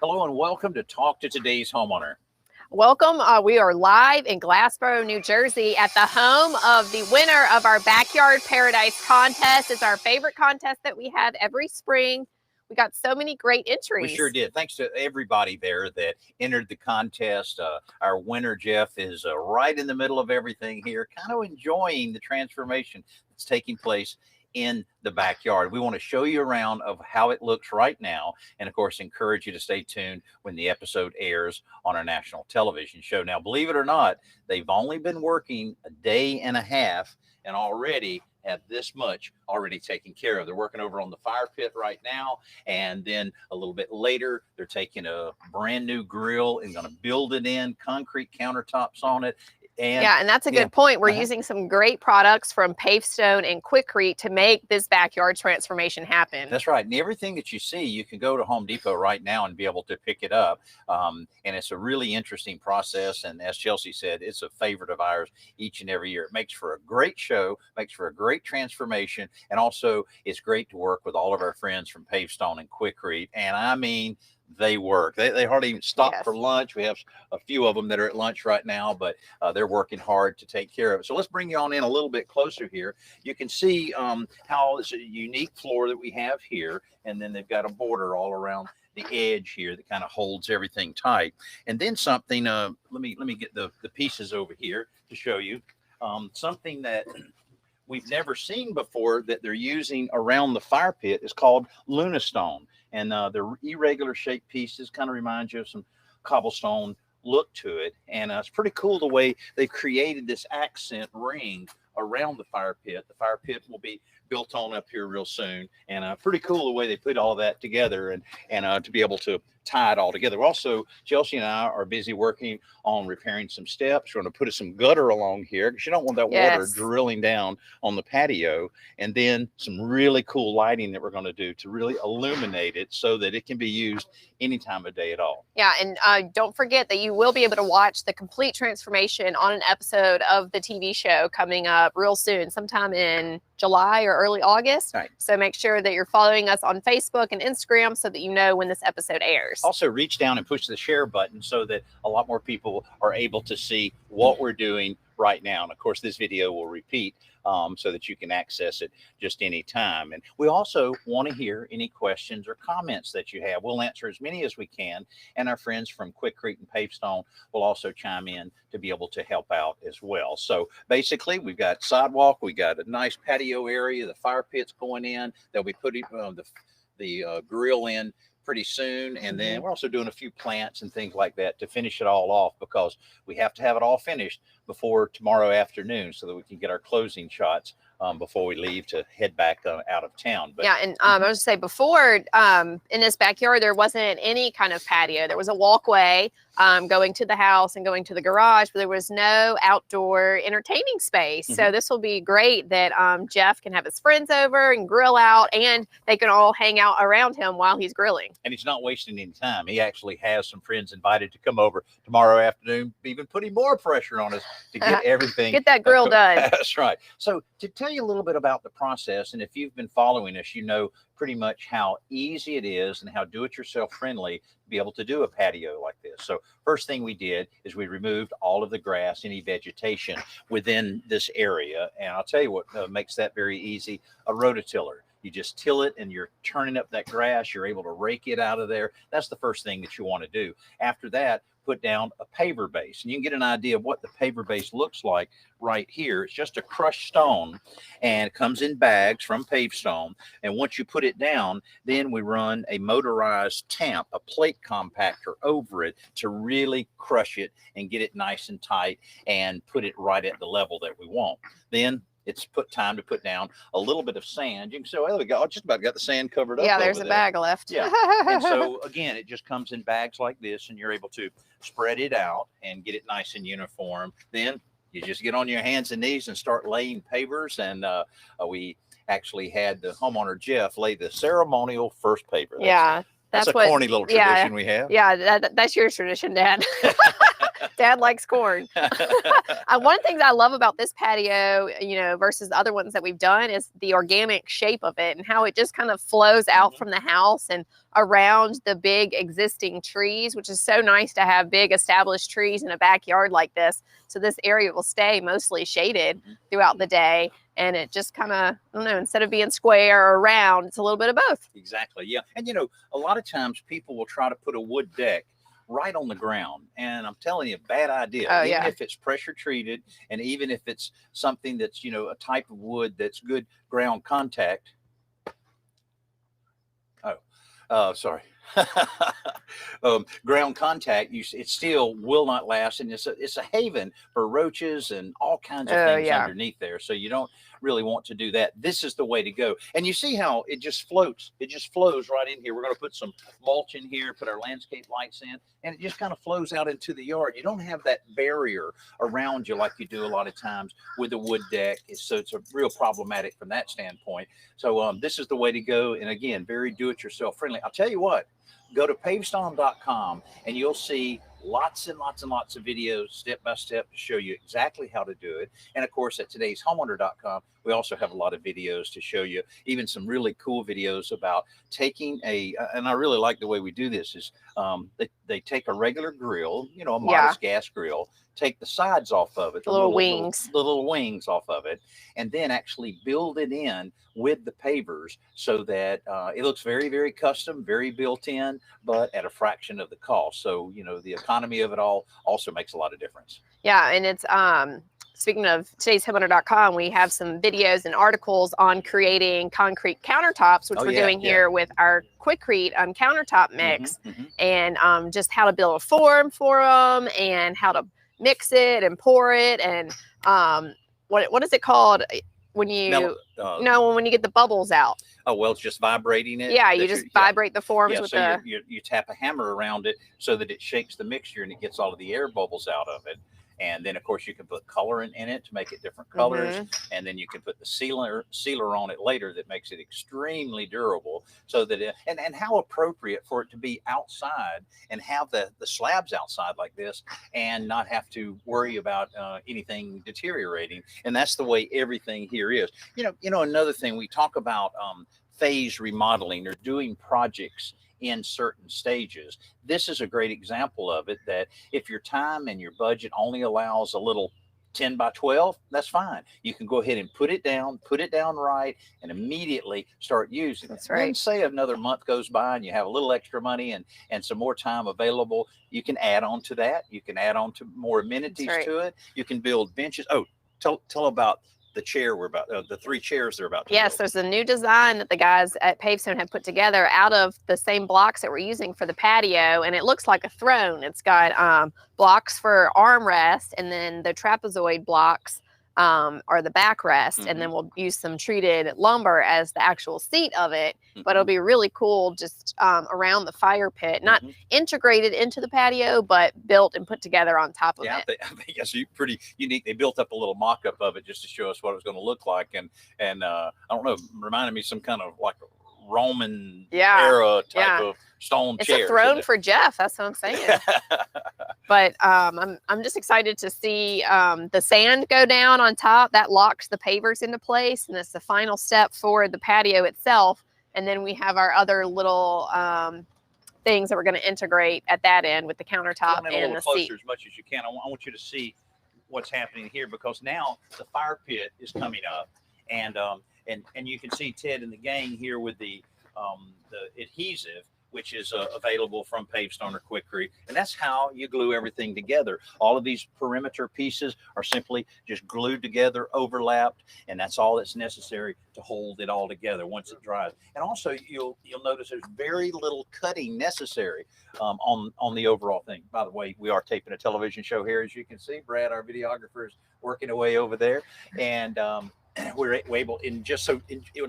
Hello and welcome to Talk to Today's Homeowner. Welcome. We are live in Glassboro, New Jersey at the home of the winner of our Backyard Paradise contest. It's our favorite contest that we have every spring. We got so many great entries. We sure did. Thanks to everybody there that entered the contest. Our winner, Jeff, is right in the middle of everything here, kind of enjoying the transformation that's taking place in the backyard. We want to show you around of how it looks right now, and of course encourage you to stay tuned when the episode airs on our national television show. Now, believe it or not, they've only been working a day and a half and already have this much already taken care of. They're working over on the fire pit right now, and then a little bit later they're taking a brand new grill and going to build it in, concrete countertops on it. And that's a good point. We're using some great products from Pavestone and Quikrete to make this backyard transformation happen. That's right. And everything that you see, you can go to Home Depot right now and be able to pick it up. And it's a really interesting process. And as Chelsea said, it's a favorite of ours each and every year. It makes for a great show, makes for a great transformation. And also it's great to work with all of our friends from Pavestone and Quikrete. And I mean, they work. They hardly even stop for lunch. We have a few of them that are at lunch right now, but they're working hard to take care of it. So let's bring you on in a little bit closer here. You can see how it's a unique floor that we have here, and then they've got a border all around the edge here that kind of holds everything tight. And then something, let me get the pieces over here to show you something that we've never seen before that they're using around the fire pit is called Lunastone. And they're irregular shaped pieces, kind of remind you of some cobblestone look to it. And it's pretty cool the way they've created this accent ring around the fire pit. The fire pit will be built on up here real soon. And pretty cool the way they put all that together and to be able to tie it all together. Also, Chelsea and I are busy working on repairing some steps. We're going to put some gutter along here because you don't want that water drilling down on the patio. And then some really cool lighting that we're going to do to really illuminate it so that it can be used any time of day at all. Yeah, and don't forget that you will be able to watch the complete transformation on an episode of the TV show coming up real soon, sometime in July or early August. Right. So make sure that you're following us on Facebook and Instagram so that you know when this episode airs. Also, reach down and push the share button so that a lot more people are able to see what we're doing right now. And of course, this video will repeat so that you can access it just any time. And we also want to hear any questions or comments that you have. We'll answer as many as we can. And our friends from Quikrete and Pavestone will also chime in to be able to help out as well. So basically, we've got sidewalk, we got a nice patio area, the fire pit's going in. They'll be putting the grill in pretty soon, and then we're also doing a few plants and things like that to finish it all off, because we have to have it all finished before tomorrow afternoon so that we can get our closing shots before we leave to head back out of town. But yeah, and I was going to say, before in this backyard there wasn't any kind of patio. There was a walkway going to the house and going to the garage, but there was no outdoor entertaining space. So this will be great that Jeff can have his friends over and grill out, and they can all hang out around him while he's grilling. And he's not wasting any time. He actually has some friends invited to come over tomorrow afternoon, even putting more pressure on us to get everything. Get that grill done. That's right. So to tell you a little bit about the process, and if you've been following us, you know pretty much how easy it is and how do-it-yourself friendly to be able to do a patio like this. So first thing we did is we removed all of the grass, any vegetation within this area. And I'll tell you what makes that very easy: a rototiller. You just till it and you're turning up that grass. You're able to rake it out of there. That's the first thing that you want to do. After that, put down a paver base, and you can get an idea of what the paver base looks like right here. It's just a crushed stone, and it comes in bags from Pavestone. And once you put it down, then we run a motorized tamp, a plate compactor over it to really crush it and get it nice and tight and put it right at the level that we want. Then it's time to put down a little bit of sand. You can say, well, we got just about got the sand covered up. Yeah, there's a bag left. Yeah. And so again, it just comes in bags like this, and you're able to spread it out and get it nice and uniform. Then you just get on your hands and knees and start laying pavers. And we actually had the homeowner Jeff lay the ceremonial first paver. That's a corny little tradition we have. Yeah, that's your tradition, Dad. Dad likes corn. One of the things I love about this patio, versus the other ones that we've done is the organic shape of it and how it just kind of flows out from the house and around the big existing trees, which is so nice to have big established trees in a backyard like this. So this area will stay mostly shaded throughout the day. And it just kind of, I don't know, instead of being square or round, it's a little bit of both. Exactly. Yeah. And, a lot of times people will try to put a wood deck right on the ground. And I'm telling you, bad idea. Oh, even if it's pressure treated, and even if it's something that's, a type of wood that's good ground contact. Sorry. Ground contact, it still will not last, and it's a haven for roaches and all kinds of things underneath there. So you don't really want to do that. This is the way to go. And you see how it just floats. It just flows right in here. We're going to put some mulch in here, put our landscape lights in, and it just kind of flows out into the yard. You don't have that barrier around you like you do a lot of times with a wood deck. So it's a real problematic from that standpoint. So this is the way to go. And again, very do-it-yourself friendly. I'll tell you what, go to pavestorm.com and you'll see lots and lots and lots of videos step by step to show you exactly how to do it. And of course, at today's homeowner.com, we also have a lot of videos to show you, even some really cool videos about taking and I really like the way we do this is they take a regular grill, a modest gas grill, take the sides off of it, the little wings off of it, and then actually build it in with the pavers so that it looks very, very custom, very built in, but at a fraction of the cost. So, the economy of it all also makes a lot of difference. Yeah. And it's, speaking of today's homeowner.com, we have some videos and articles on creating concrete countertops, which we're doing here with our Quikrete countertop mix, and just how to build a form for them and how to mix it and pour it. And what is it called when you when you get the bubbles out? Oh, well, it's just vibrating it. Yeah, you just vibrate the forms with so you tap a hammer around it so that it shakes the mixture and it gets all of the air bubbles out of it. And then, of course, you can put colorant in it to make it different colors. And then you can put the sealer on it later that makes it extremely durable. So that and how appropriate for it to be outside and have the slabs outside like this and not have to worry about anything deteriorating. And that's the way everything here is. Another thing, we talk about phase remodeling or doing projects in certain stages. This is a great example of it, that if your time and your budget only allows a little 10 by 12, that's fine. You can go ahead and put it down right, and immediately start using it. That's right. Then say another month goes by and you have a little extra money and some more time available, you can add on to that. You can add on to more amenities to it. You can build benches. Oh, tell about the chair we're about, the 3 chairs they're about to build. There's a new design that the guys at Pavestone have put together out of the same blocks that we're using for the patio, and it looks like a throne. It's got blocks for armrest, and then the trapezoid blocks are the backrest, and then we'll use some treated lumber as the actual seat of it. But it'll be really cool just around the fire pit, not integrated into the patio, but built and put together on top of it. I think that's pretty unique. They built up a little mock-up of it just to show us what it was going to look like, and I don't know, reminded me some kind of like Roman era type of stone chair. It's a throne for Jeff. That's what I'm saying. But I'm just excited to see the sand go down on top. That locks the pavers into place, and it's the final step for the patio itself. And then we have our other little things that we're going to integrate at that end with the countertop and the seat. As much as you can. I want you to see what's happening here, because now the fire pit is coming up, and you can see Ted and the gang here with the adhesive, which is available from Pavestone or Quikrete. And that's how you glue everything together. All of these perimeter pieces are simply just glued together, overlapped, and that's all that's necessary to hold it all together once it dries. And also, you'll notice there's very little cutting necessary on the overall thing. By the way, we are taping a television show here, as you can see. Brad, our videographer, is working away over there. And we're able in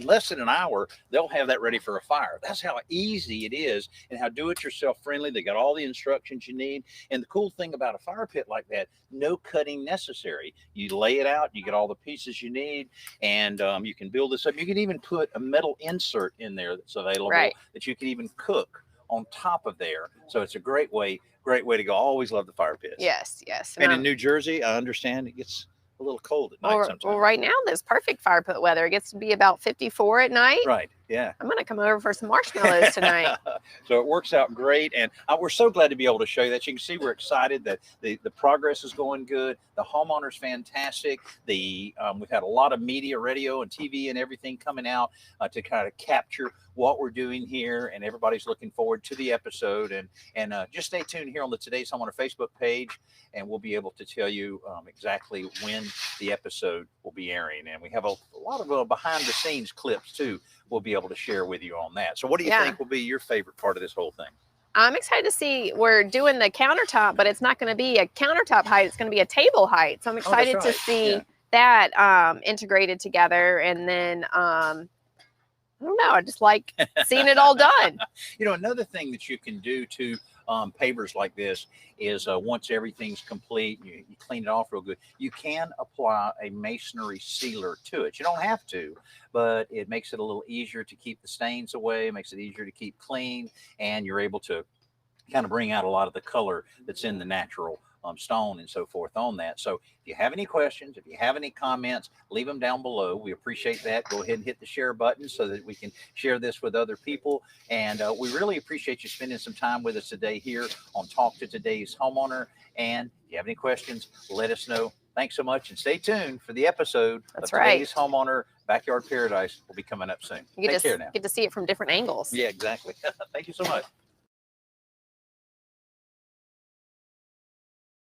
less than an hour, they'll have that ready for a fire. That's how easy it is and how do-it-yourself friendly. They got all the instructions you need. And the cool thing about a fire pit like that, no cutting necessary. You lay it out, you get all the pieces you need, and you can build this up. You can even put a metal insert in there that's available that you can even cook on top of there. So it's a great way to go. I always love the fire pits. Yes, yes. And in New Jersey, I understand it gets a little cold at night sometimes. Well, right now there's perfect fire pit weather. It gets to be about 54 at night. Right. Yeah. I'm gonna come over for some marshmallows tonight. So it works out great, and we're so glad to be able to show you that. You can see we're excited that the progress is going good. The homeowner's fantastic. We've had a lot of media, radio, and TV, and everything coming out to kind of capture what we're doing here, and everybody's looking forward to the episode. And just stay tuned here on the Today's Homeowner Facebook page, and we'll be able to tell you exactly when the episode will be airing. And we have a lot of behind the scenes clips too. We'll be able to share with you on that. So what do you think will be your favorite part of this whole thing? I'm excited to see, we're doing the countertop, but it's not going to be a countertop height. It's going to be a table height. So I'm excited to see that integrated together. And then, I don't know, I just like seeing it all done. You know, another thing that you can do to pavers like this is once everything's complete, you clean it off real good, you can apply a masonry sealer to it. You don't have to, but it makes it a little easier to keep the stains away, makes it easier to keep clean, and you're able to kind of bring out a lot of the color that's in the natural stone and so forth on that. So if you have any questions, if you have any comments, leave them down below. We appreciate that. Go ahead and hit the share button so that we can share this with other people. And we really appreciate you spending some time with us today here on Talk to Today's Homeowner. And if you have any questions, let us know. Thanks so much, and stay tuned for the episode of Today's Homeowner Backyard Paradise. Will be coming up soon. Take care now. Get to see it from different angles. Yeah, exactly. Thank you so much.